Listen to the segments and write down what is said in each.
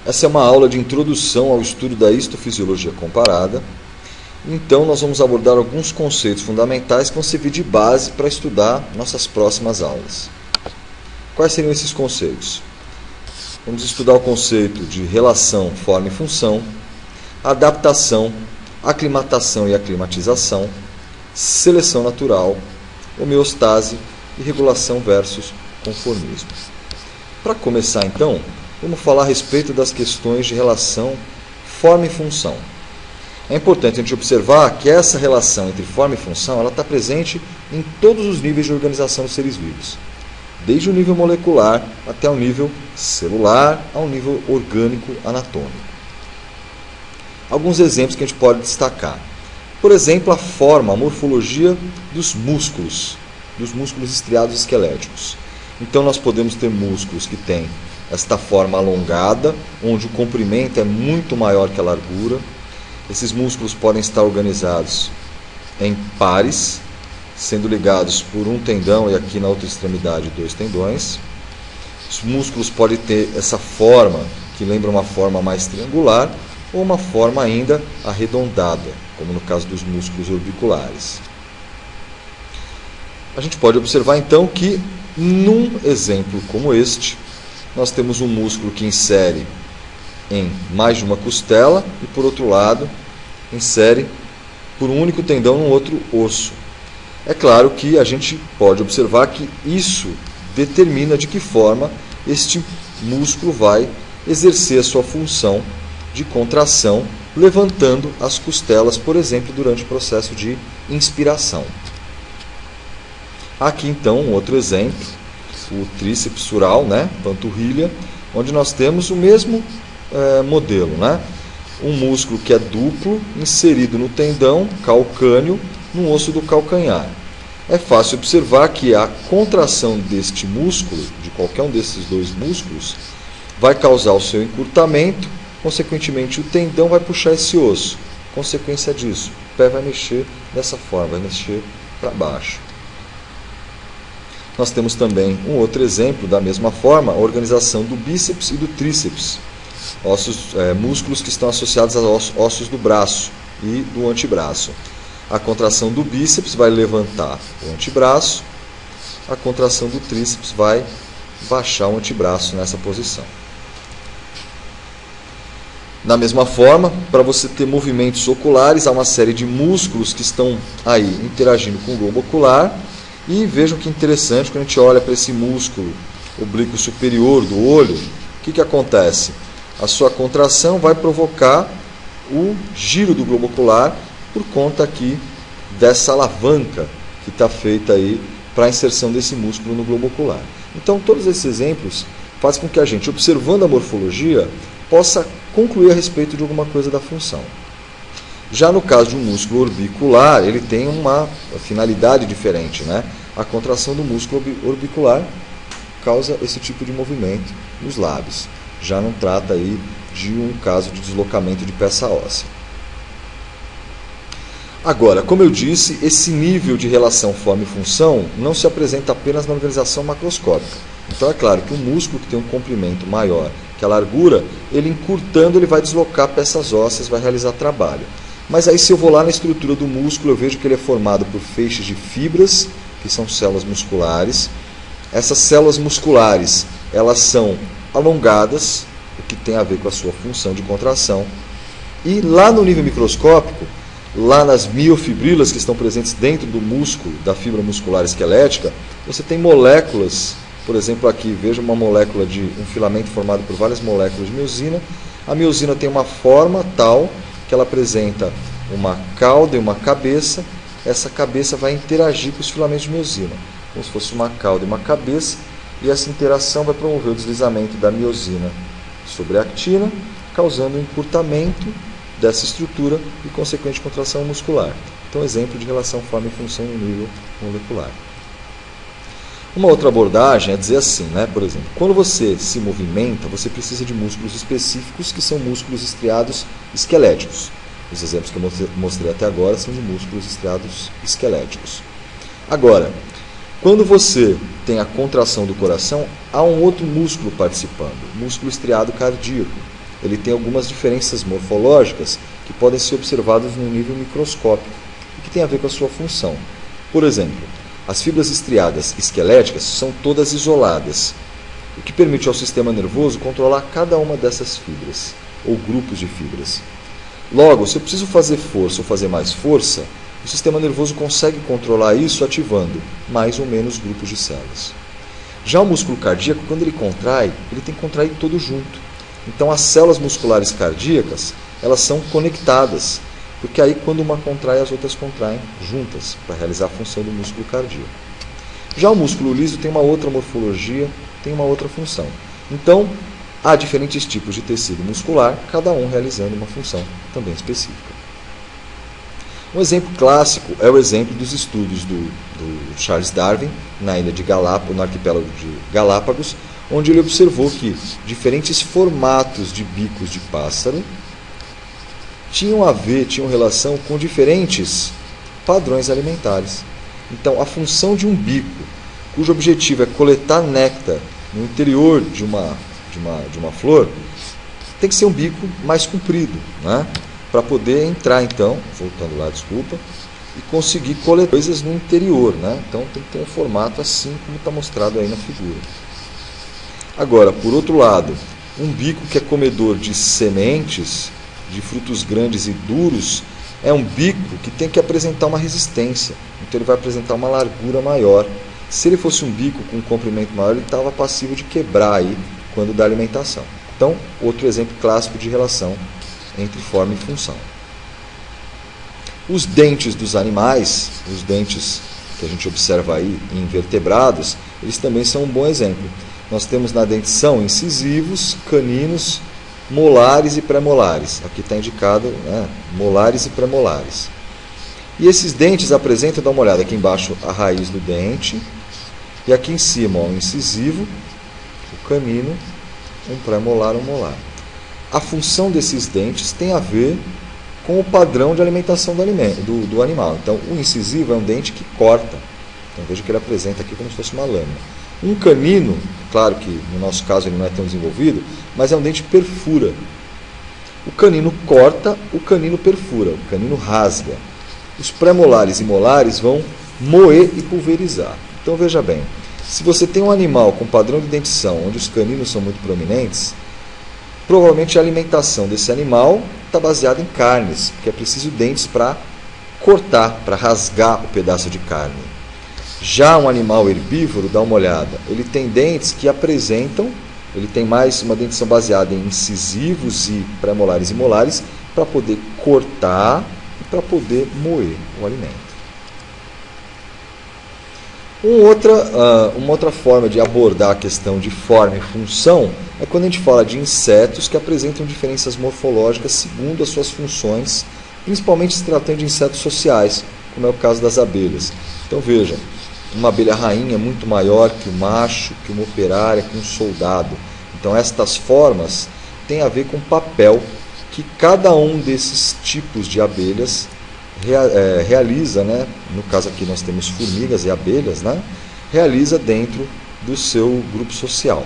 Essa é uma aula de introdução ao estudo da histofisiologia comparada. Então, nós vamos abordar alguns conceitos fundamentais que vão servir de base para estudar nossas próximas aulas. Quais seriam esses conceitos? Vamos estudar o conceito de relação, forma e função, adaptação, aclimatação e aclimatização, seleção natural, homeostase e regulação versus conformismo. Para começar, então, vamos falar a respeito das questões de relação, forma e função. É importante a gente observar que essa relação entre forma e função ela está presente em todos os níveis de organização dos seres vivos, desde o nível molecular até o nível celular, ao nível orgânico anatômico. Alguns exemplos que a gente pode destacar. Por exemplo, a forma, a morfologia dos músculos estriados esqueléticos. Então, nós podemos ter músculos que têm esta forma alongada, onde o comprimento é muito maior que a largura. Esses músculos podem estar organizados em pares, sendo ligados por um tendão e aqui na outra extremidade 2 tendões. Os músculos podem ter essa forma, que lembra uma forma mais triangular, ou uma forma ainda arredondada, como no caso dos músculos orbiculares. A gente pode observar então que, num exemplo como este, nós temos um músculo que insere em mais de uma costela e, por outro lado, insere por um único tendão num outro osso. É claro que a gente pode observar que isso determina de que forma este músculo vai exercer a sua função de contração, levantando as costelas, por exemplo, durante o processo de inspiração. Aqui, então, um outro exemplo, o tríceps sural, panturrilha, onde nós temos o mesmo modelo, um músculo que é duplo, inserido no tendão calcâneo, no osso do calcanhar. É fácil observar que a contração deste músculo, de qualquer um desses dois músculos, vai causar o seu encurtamento, consequentemente o tendão vai puxar esse osso. Consequência disso, o pé vai mexer dessa forma, vai mexer para baixo. Nós temos também um outro exemplo, da mesma forma, a organização do bíceps e do tríceps, músculos que estão associados aos ossos do braço e do antebraço. A contração do bíceps vai levantar o antebraço, a contração do tríceps vai baixar o antebraço nessa posição. Da mesma forma, para você ter movimentos oculares, há uma série de músculos que estão aí interagindo com o globo ocular. E vejam que interessante, quando a gente olha para esse músculo oblíquo superior do olho, o que acontece? A sua contração vai provocar o giro do globo ocular por conta aqui dessa alavanca que está feita aí para a inserção desse músculo no globo ocular. Então, todos esses exemplos fazem com que a gente, observando a morfologia, possa concluir a respeito de alguma coisa da função. Já no caso de um músculo orbicular, ele tem uma finalidade diferente, A contração do músculo orbicular causa esse tipo de movimento nos lábios. Já não trata aí de um caso de deslocamento de peça óssea. Agora, como eu disse, esse nível de relação forma e função não se apresenta apenas na organização macroscópica. Então é claro que um músculo que tem um comprimento maior que a largura, ele encurtando, ele vai deslocar peças ósseas, vai realizar trabalho. Mas aí, se eu vou lá na estrutura do músculo, eu vejo que ele é formado por feixes de fibras, que são células musculares. Essas células musculares, elas são alongadas, o que tem a ver com a sua função de contração. E lá no nível microscópico, lá nas miofibrilas que estão presentes dentro do músculo, da fibra muscular esquelética, você tem moléculas, por exemplo aqui, veja uma molécula de um filamento formado por várias moléculas de miosina. A miosina tem uma forma tal que ela apresenta uma cauda e uma cabeça. Essa cabeça vai interagir com os filamentos de miosina, como se fosse uma cauda e uma cabeça, e essa interação vai promover o deslizamento da miosina sobre a actina, causando um encurtamento dessa estrutura e consequente contração muscular. Então, exemplo de relação forma e função no nível molecular. Uma outra abordagem é dizer assim, por exemplo, quando você se movimenta, você precisa de músculos específicos que são músculos estriados esqueléticos. Os exemplos que eu mostrei até agora são de músculos estriados esqueléticos. Agora, quando você tem a contração do coração, há um outro músculo participando, o músculo estriado cardíaco. ele tem algumas diferenças morfológicas que podem ser observadas no nível microscópico e que tem a ver com a sua função. Por exemplo, as fibras estriadas esqueléticas são todas isoladas, o que permite ao sistema nervoso controlar cada uma dessas fibras, ou grupos de fibras. Logo, se eu preciso fazer força ou fazer mais força, o sistema nervoso consegue controlar isso ativando mais ou menos grupos de células. Já o músculo cardíaco, quando ele contrai, ele tem que contrair todo junto. Então as células musculares cardíacas, elas são conectadas, porque aí quando uma contrai, as outras contraem juntas, para realizar a função do músculo cardíaco. Já o músculo liso tem uma outra morfologia, tem uma outra função. Então, há diferentes tipos de tecido muscular, cada um realizando uma função também específica. Um exemplo clássico é o exemplo dos estudos do Charles Darwin, na ilha de Galápagos, no arquipélago de Galápagos, onde ele observou que diferentes formatos de bicos de pássaro tinham relação com diferentes padrões alimentares. Então, a função de um bico, cujo objetivo é coletar néctar no interior de uma flor, tem que ser um bico mais comprido, né? Para poder entrar, então, voltando lá, desculpa, e conseguir coletar coisas no interior, né? Então tem que ter um formato assim como está mostrado aí na figura. Agora, por outro lado, um bico que é comedor de sementes, de frutos grandes e duros, é um bico que tem que apresentar uma resistência, então ele vai apresentar uma largura maior. Se ele fosse um bico com um comprimento maior, ele estava passível de quebrar aí quando dá alimentação. Então, outro exemplo clássico de relação entre forma e função. Os dentes dos animais, os dentes que a gente observa aí em invertebrados, eles também são um bom exemplo. Nós temos na dentição incisivos, caninos, molares e pré-molares. Aqui está indicado, né, molares e pré-molares. E esses dentes apresentam, dá uma olhada aqui embaixo, a raiz do dente, e aqui em cima, ó, o incisivo, o canino, um pré-molar, um molar. A função desses dentes tem a ver com o padrão de alimentação do animal. Então, o incisivo é um dente que corta. Então, veja que ele apresenta aqui como se fosse uma lâmina. Um canino, claro que no nosso caso ele não é tão desenvolvido, mas é um dente que perfura. O canino corta, o canino perfura, o canino rasga. Os pré-molares e molares vão moer e pulverizar. Então, veja bem, se você tem um animal com padrão de dentição onde os caninos são muito prominentes, provavelmente a alimentação desse animal está baseada em carnes, porque é preciso dentes para cortar, para rasgar o pedaço de carne. Já um animal herbívoro, dá uma olhada, ele tem dentes que apresentam, ele tem mais uma dentição baseada em incisivos e pré-molares e molares, para poder cortar e para poder moer o alimento. Uma outra forma de abordar a questão de forma e função é quando a gente fala de insetos que apresentam diferenças morfológicas segundo as suas funções, principalmente se tratando de insetos sociais, como é o caso das abelhas. Então veja, uma abelha rainha é muito maior que o macho, que uma operária, que um soldado. Então estas formas têm a ver com o papel que cada um desses tipos de abelhas realiza, né? No caso aqui nós temos formigas e abelhas, né? Realiza dentro do seu grupo social.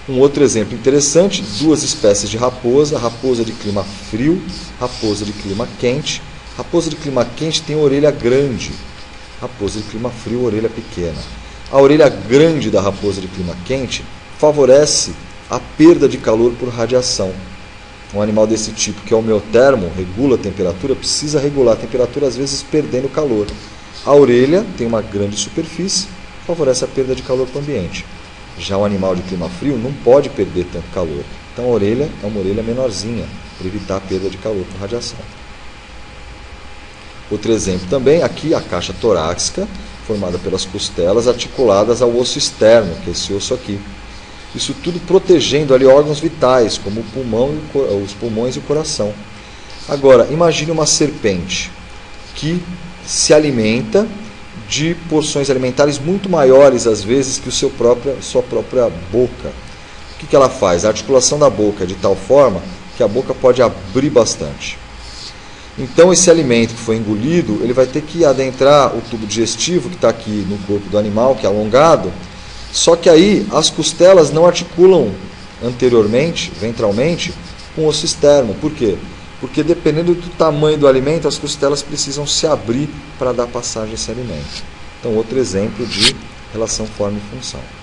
Um outro exemplo interessante, duas espécies de raposa, raposa de clima frio, raposa de clima quente. Raposa de clima quente tem orelha grande, raposa de clima frio, orelha pequena. A orelha grande da raposa de clima quente favorece a perda de calor por radiação. Um animal desse tipo, que é homeotermo, regula a temperatura, precisa regular a temperatura, às vezes perdendo calor. A orelha tem uma grande superfície, favorece a perda de calor para o ambiente. Já o animal de clima frio não pode perder tanto calor. Então a orelha é uma orelha menorzinha, para evitar a perda de calor por radiação. Outro exemplo também, aqui a caixa torácica, formada pelas costelas articuladas ao osso externo, que é esse osso aqui. Isso tudo protegendo ali órgãos vitais, como o pulmão, os pulmões e o coração. Agora, imagine uma serpente que se alimenta de porções alimentares muito maiores, às vezes, que sua própria boca. O que ela faz? A articulação da boca é de tal forma que a boca pode abrir bastante. Então, esse alimento que foi engolido, ele vai ter que adentrar o tubo digestivo, que está aqui no corpo do animal, que é alongado. Só que aí as costelas não articulam anteriormente, ventralmente, com osso externo. Por quê? Porque dependendo do tamanho do alimento, as costelas precisam se abrir para dar passagem a esse alimento. Então, outro exemplo de relação forma e função.